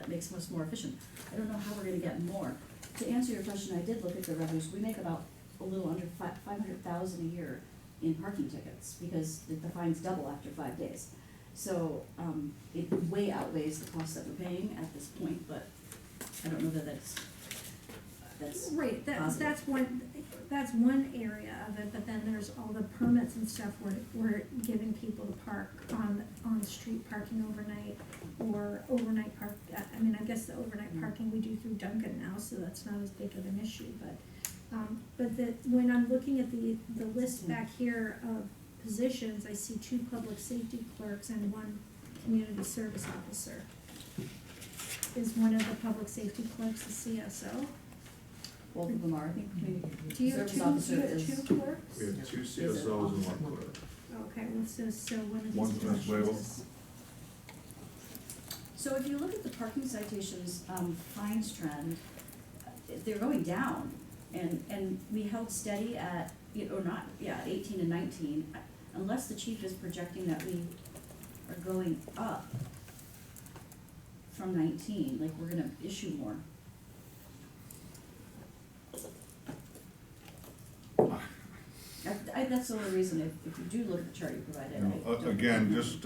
that makes us more efficient. I don't know how we're gonna get more. To answer your question, I did look at the revenues, we make about a little under 500,000 a year in parking tickets, because the fines double after 5 days. So, it way outweighs the cost that we're paying at this point, but I don't know that that's Right, positive. that's one area of it, but then there's all the permits and stuff where we're giving people to park on street parking overnight, or overnight park, I mean, I guess the overnight parking we do through Duncan now, so that's not as big of an issue, but when I'm looking at the list back here of positions, I see 2 public safety clerks and 1 community service officer. Is one of the public safety clerks the CSO? Both of them are, I think, Do you have service 2, officer you have is. 2 clerks? We have 2 CSOs and 1 clerk. Okay, well, so one of One's these Ms. Wales. positions. So if you look at the parking citations, fines trend, they're going down, and we held steady at, or not, 18 and 19, unless the chief is projecting that we are going up from 19, like we're gonna issue more. That's the only reason, if you do look at the chart you provided, You I know, don't. again, just,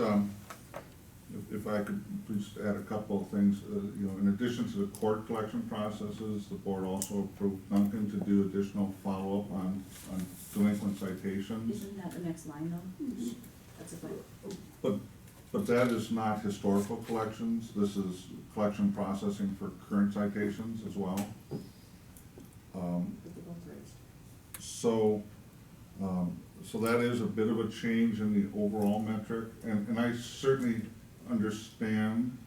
if I could please add a couple of things, in addition to the court collection processes, the board also approved Duncan to do additional follow-up on delinquent citations. Isn't that the next line though? That's a fact. But that is not historical collections, this is collection processing for current citations as well. With the both rates. So that is a bit of a change in the overall metric, and I certainly understand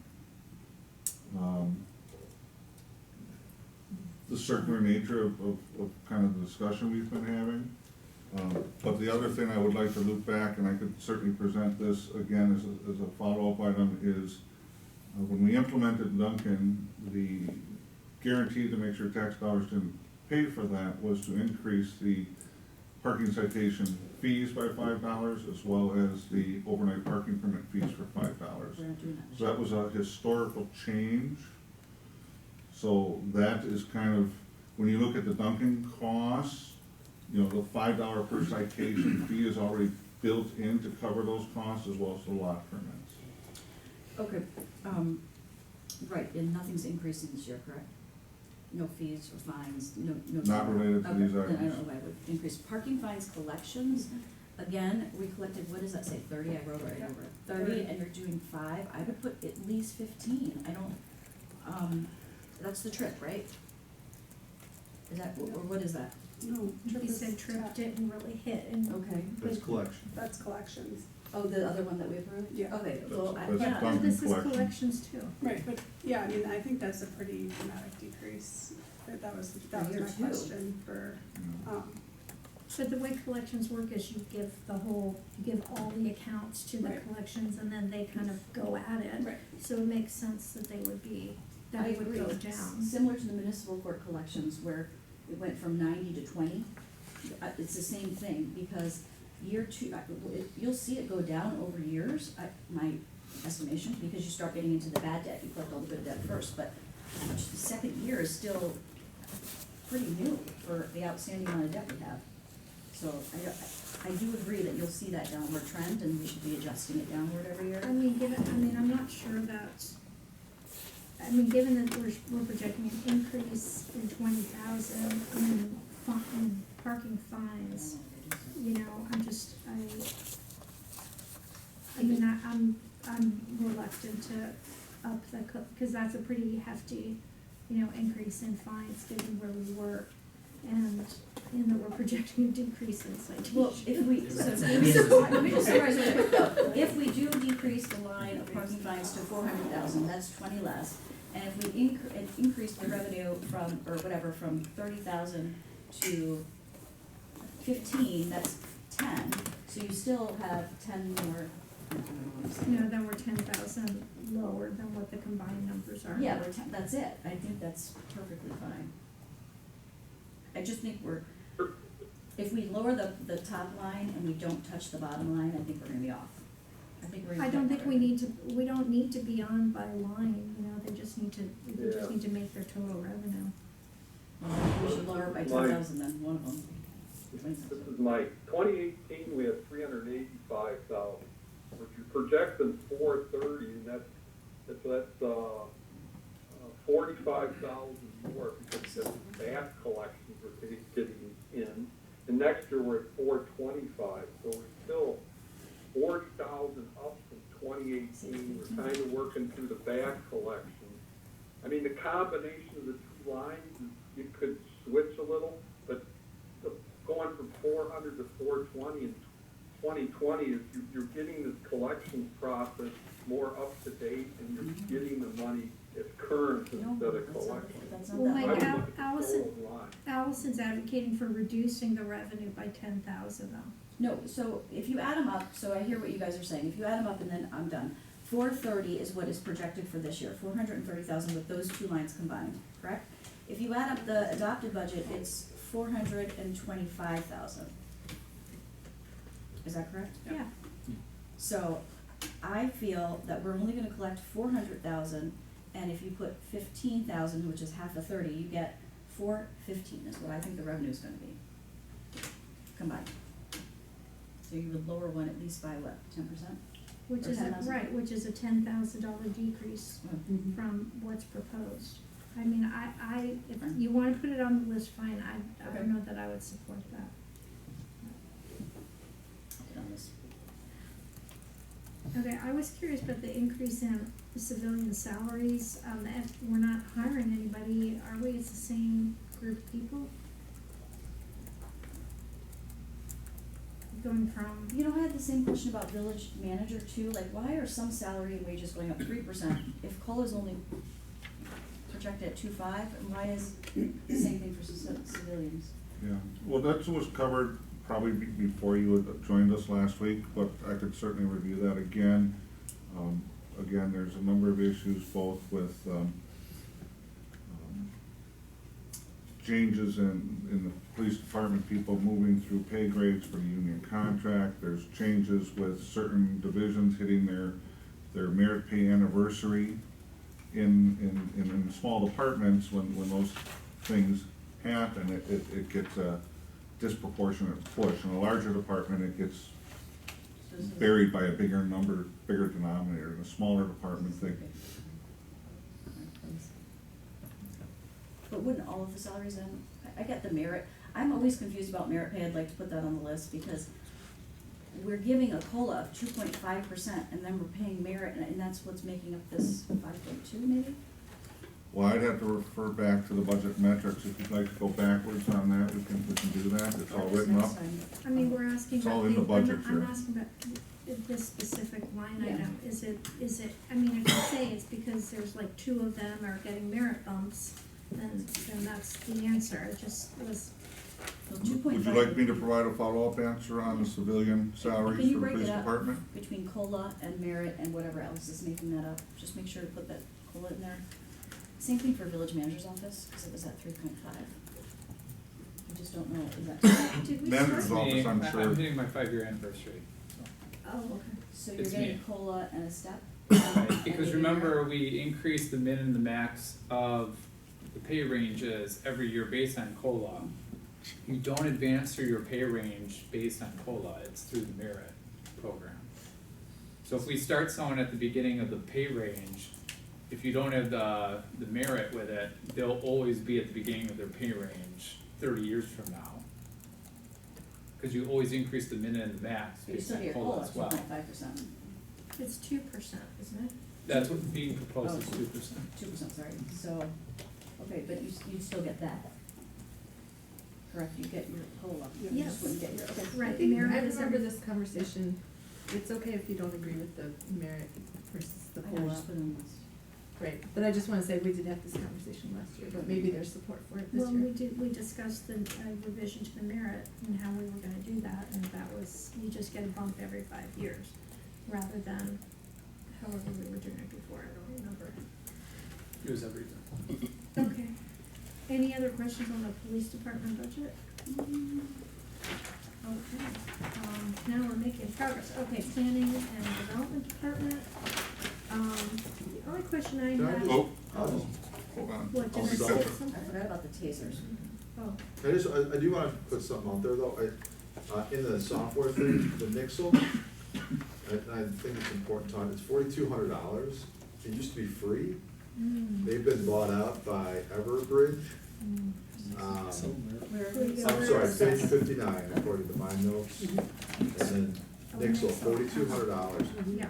the circular nature of kind of the discussion we've been having. But the other thing I would like to loop back, and I could certainly present this again as a follow-up item, is when we implemented Duncan, the guarantee to make sure tax dollars didn't pay for that was to increase the parking citation fees by $5, as well as the overnight parking permit fees for $5. We're not doing that. So that was a historical change. So that is kind of, when you look at the Duncan costs, the $5 per citation fee is already built in to cover those costs, as well as the lot permits. Okay, right, and nothing's increasing this year, correct? No fees or fines, no. Not related to Okay, these then I items. don't know why I would increase. Parking fines collections, again, we collected, what does that say, 30, I wrote it right over it. 30, and you're doing 5, I would put at least 15, I don't, that's the trip, right? Is that, or what is that? No, He said trip didn't really hit, and. Okay. That's collection. that's collections. Oh, the other one that we approved? Yeah. Okay, well, That's yeah, fine. But this is Collection. collections too. Right, but, yeah, I mean, I think that's a pretty dramatic decrease. That was my year two. question for, But the way collections work is you give all the accounts to the Right. collections, and then they kind of go at it. right, So it makes sense that they would be, that I it would agree. go It's down. similar to the municipal court collections where it went from 90 to 20. It's the same thing, because year 2, you'll see it go down over years, my estimation, because you start getting into the bad debt, you collect all the good debt first, but the second year is still pretty new for the outstanding amount of debt we have. So I do agree that you'll see that downward trend, and we should be adjusting it downward every year. I'm not sure that, given that we're projecting an increase in 20,000 in parking fines, I'm reluctant to up because that's a pretty hefty, increase in fines given where we were, and that we're projecting a decrease in citations. Well, if we, let me just summarize really quick though. If we do decrease the line of parking fines to 400,000, that's 20 less. And if we increase the revenue from 30,000 to 15, that's 10. So you still have 10 more. Then we're 10,000 lower than what the combined numbers are. Yeah, that's it. I think that's perfectly fine. I just think if we lower the top line and we don't touch the bottom line, I think we're gonna be off. I don't think we don't need to be on by line, they just need to to make their total revenue. Well, we should lower it by 10,000 then, one of them. This is Mike. 2018, we had 385,000. If you project in 430, and that's 45,000 more because the back collections are getting in. And next year we're at 425, so we're still 40,000 up from 2018. We're kind of working through the back collections. I mean, the combination of the two lines, you could switch a little, but going from 400 to 420 in 2020 is you're getting this collections process more up to date, and you're getting the money as current No, instead of that's not, collection. that's not Well, that I Mike, would low. look at the Allison- total line. Allison's advocating for reducing the revenue by 10,000 though. No, so if you add them up, so I hear what you guys are saying, if you add them up and then I'm done. 430 is what is projected for this year, 430,000 with those two lines combined, correct? If you add up the adopted budget, it's 425,000. Is that correct? Yeah. So I feel that we're only gonna collect 400,000, and if you put 15,000, which is half of 30, you get 415 is what I think the revenue is gonna be combined. So you would lower one at least by what, 10%? Which Or is, 10,000? right, which is a $10,000 decrease from what's proposed. I mean, if you wanna put it on the list, fine, I Okay. don't know that I would support that. Get on this. Okay, I was curious about the increase in the civilian salaries, if we're not hiring anybody, are we, it's the same group of people? Going from, You know, I had the same question about village manager too, like why are some salary and wages going up 3% if COLA's only projected at 2.5, and why is the same thing for civilians? Yeah, well, that was covered probably before you had joined us last week, but I could certainly review that again. Again, there's a number of issues both with changes in the police department, people moving through pay grades for the union contract. There's changes with certain divisions hitting their merit pay anniversary in small departments. When those things happen, it gets a disproportionate push. In a larger department, it gets So this is- buried by a bigger number, bigger denominator. In a smaller department, they, But wouldn't all of the salaries then, I get the merit, I'm always confused about merit pay, I'd like to put that on the list, because we're giving a COLA of 2.5%, and then we're paying merit, and that's what's making up this 5.2 maybe? well, I'd have to refer back to the budget metrics. If you'd like to go backwards on that, we can do that. It's all written up. I mean, we're asking It's all about in the budget I'm here. asking about this specific line Yeah. item, is it, I mean, if you say it's because there's like two of them are getting merit bumps, then that's the answer, it just was, So 2.5. Would you like me to provide a follow-up answer on the civilian salaries Can you for the break police it up department? between COLA and merit and whatever else is making that up? Just make sure to put that COLA in there. Same thing for village manager's office, because it was at 3.5. I just don't know, is that, did we Manager's start? office, I'm sure. I'm hitting my 5-year anniversary. Oh, okay. so you're It's getting me. COLA and a step? Because And remember, we increased the min and the max of the pay ranges every year based on COLA. You don't advance through your pay range based on COLA, it's through the merit program. So if we start someone at the beginning of the pay range, if you don't have the merit with it, they'll always be at the beginning of their pay range 30 years from now. Because you always increase the min and the max But you based still on get COLA COLA, as well. 2%,2.5%. isn't it? That's what's being proposed is Oh. 2%. 2%, sorry, so, okay, but you still get that. Correct, you get your COLA, you Yes. just wouldn't get your, okay. Right, I think, merit I is remember every- this conversation, it's okay if you don't agree with the merit versus the I know, COLA. just put it on the list. Right, but I just wanna say, we did have this conversation last year, but maybe there's support for it this Well, year. we discussed the revision to the merit and how we were gonna do that, and that was, you just get a bump every 5 years, rather than however we were doing it before, I don't remember. It was everything. Okay, any other questions on the police department budget? Okay, now we're making progress, okay, planning and development department, the only question I had. Oh, hold on. Did I Also- say I something? forgot about the tasers. Oh, I do wanna put something out there though, in the software thing, the Nixle, I think it's important to talk, it's $4,200. It used to be free. They've been bought out by Everbridge. I'm sorry, page 59 according to my notes. And then Nixle, $4,200. yeah.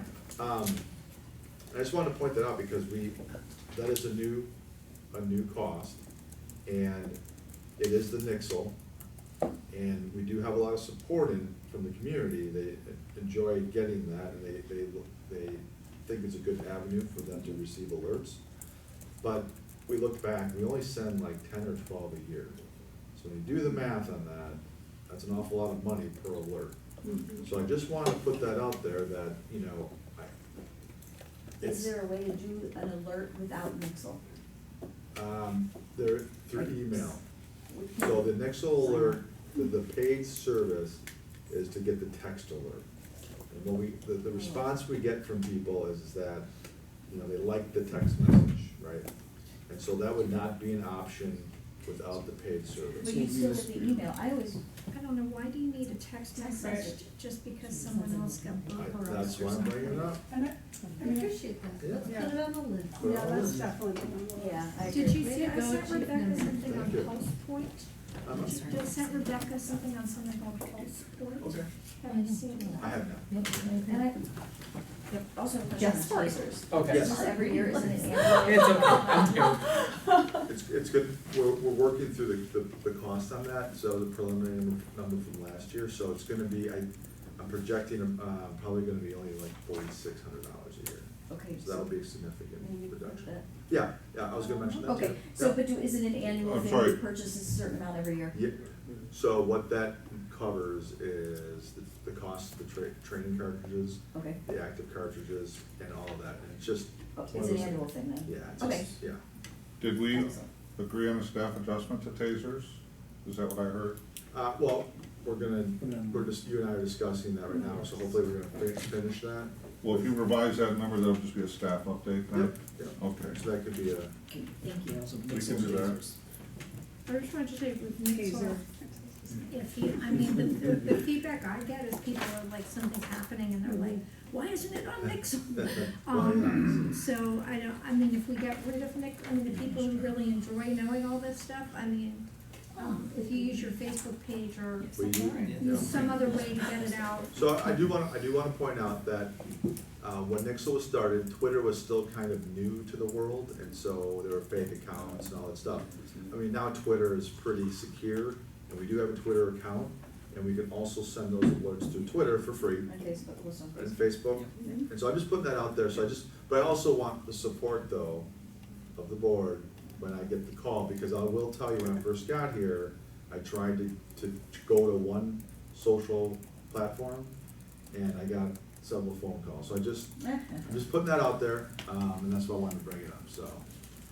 I just wanted to point that out because that is a new cost, and it is the Nixle, and we do have a lot of support from the community. They enjoy getting that, and they think it's a good avenue for them to receive alerts. But we look back, we only send like 10 or 12 a year. So when you do the math on that, that's an awful lot of money per alert. So I just want to put that out there that, you know, Is there a way to do an alert without Nixle? they're through email. So the Nixle alert, the paid service is to get the text alert. And what the response we get from people is that, you know, they like the text message, right? And so that would not be an option without the paid service. But you still get the email, I always, I don't know, why do you need a text Text message message. just because someone else got burnt or That's why I'm bringing it up. And I appreciate that. Yeah. Let's put it on the list. Put it yeah, on the that's list. definitely one of those. yeah, I agree. Did you Way see, to I go, sent Chief Rebecca Member. something on Thank you. Pulse Point. Just sent Rebecca something on something called Pulse Point. Okay. Haven't seen it. I have not. And I, also have a question Just on for- tasers. Okay. Yes. This is every year, isn't it? annual? It's okay, I'm here. It's good, we're working through the cost on that, so the preliminary number from last year, so it's gonna be, I'm projecting, probably gonna be only like $4,600 a year. Okay. So that'll be a significant Maybe we put reduction. that- Yeah, I was gonna mention that too. Okay, so, Yeah. but is it an annual I'm thing, sorry. we purchase a certain amount every year? Yeah, so what that covers is the cost of the training cartridges, Okay, the active cartridges, and all of that, and it's just. oh, one it's of an those- annual thing then? Yeah, it's Okay. just, yeah. Did we Excellent. agree on a staff adjustment to tasers? Is that what I heard? Well, we're just, you and I are discussing that right now, so hopefully we're gonna finish that. Well, if you revise that number, that'll just be a staff update then? Yep, yep. Okay. So that could be a, Okay, thank you. We can do that. I just wanted to say with Nixle, Taser. if you, I mean, the feedback I get is people are like, something's happening and they're like, why isn't it on Nixle? So I mean, if we get rid of Nixle, I mean, the people who really enjoy knowing all this stuff, I mean, if you use your Facebook page or use some other way to get it out. So I do wanna point out that, when Nixle was started, Twitter was still kind of new to the world, and so there were fake accounts and all that stuff. I mean, now Twitter is pretty secure, and we do have a Twitter account, and we can also send those alerts through Twitter for free, On Facebook, also. and Facebook. And so I'm just putting that out there, but I also want the support though of the board when I get the call, because I will tell you, when I first got here, I tried to go to one social platform, and I got several phone calls, so I'm just putting that out there, and that's why I wanted to bring it up, so.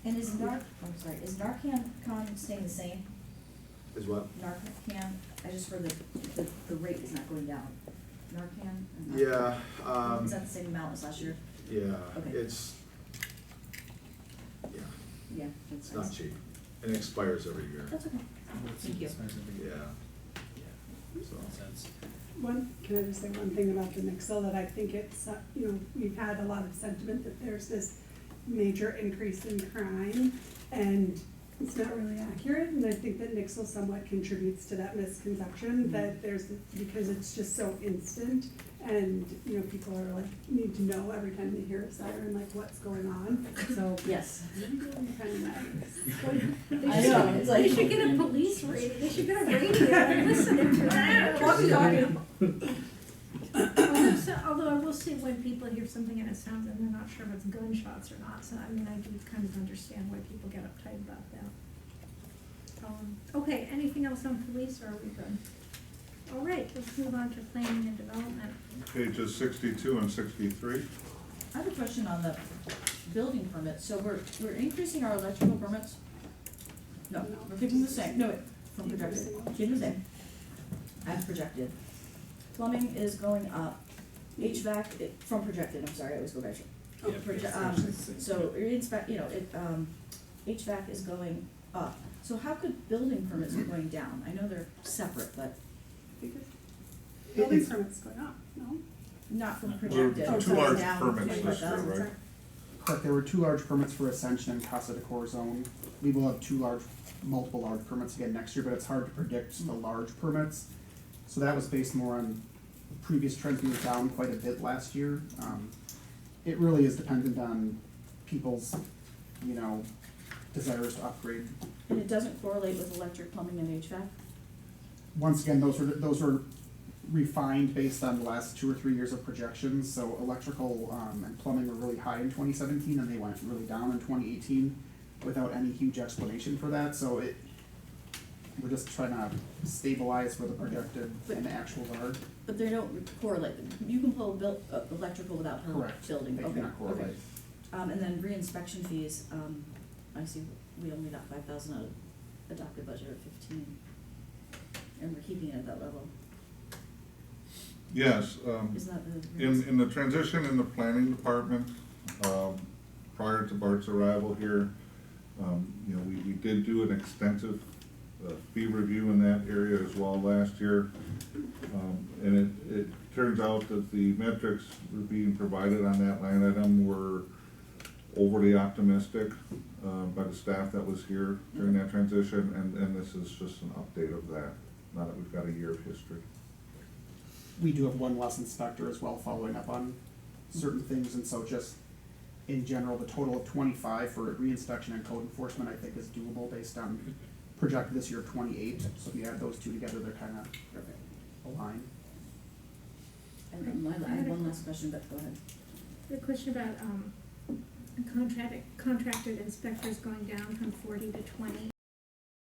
And is Narcan staying the same? Is what? Narcan, I just heard the rate is not going down. Narcan? or Yeah, Narcan? Is that the same amount as last year? yeah, Okay. it's, yeah, Yeah, that's it's not cheap, and it expires every year, That's okay. Thank you. yeah. So. Can I just say one thing about the Nixle, that I think it's, we've had a lot of sentiment that there's this major increase in crime, and it's not really accurate, and I think that Nixle somewhat contributes to that misconception, that because it's just so instant, and, people are like, need to know every time they hear a siren, like, what's going on, so. Yes. Kind of nice. I know, it's like. They should get a police radio, they should get a radio and listen to that. Although I will say, when people hear something and it sounds, and they're not sure if it's gunshots or not, so I mean, I do kind of understand why people get uptight about that. Okay, anything else on police, or are we good? All right, let's move on to planning and development. Pages 62 and 63. I have a question on the building permit, so we're increasing our electrical permits? No, we're keeping the same, no, from projected, keeping the same, as projected. Plumbing is going up, HVAC, from projected, I'm sorry, I always go back to. Yeah, So, HVAC is going up. So how could building permits be going down? I know they're separate, but Because building permits going up, no? not from There projected. were It's two large down permits this 25,000. year, right? Correct, there were 2 large permits for Ascension and Casa de Cor Zone. We will have multiple large permits again next year, but it's hard to predict the large permits. So that was based more on previous trends. We were down quite a bit last year. It really is dependent on people's, desires to upgrade. And it doesn't correlate with electric, plumbing, and HVAC? Once again, those were refined based on the last 2 or 3 years of projections. So electrical and plumbing were really high in 2017, and they went really down in 2018 without any huge explanation for that. So we're just trying to stabilize where the projected and actuals are. But they don't correlate. You can pull electrical without whole Correct. building. They Okay, cannot correlate. okay. And then re-inspection fees, I see we only got 5,000 out of adopted budget of 15. And we're keeping it at that level. Yes, Isn't that the? in the transition in the planning department, prior to Bart's arrival here, we did do an extensive fee review in that area as well last year. And it turns out that the metrics being provided on that line item were overly optimistic by the staff that was here during that transition, and this is just an update of that, now that we've got a year of history. We do have one less inspector as well following up on certain things, and so just in general, the total of 25 for reinspection and code enforcement, I think, is doable based on projected this year 28. So if you add those two together, they're kind of Perfect. aligned. And then I have one last question, but go ahead. The question about, contracted inspectors going down from 40 to 20.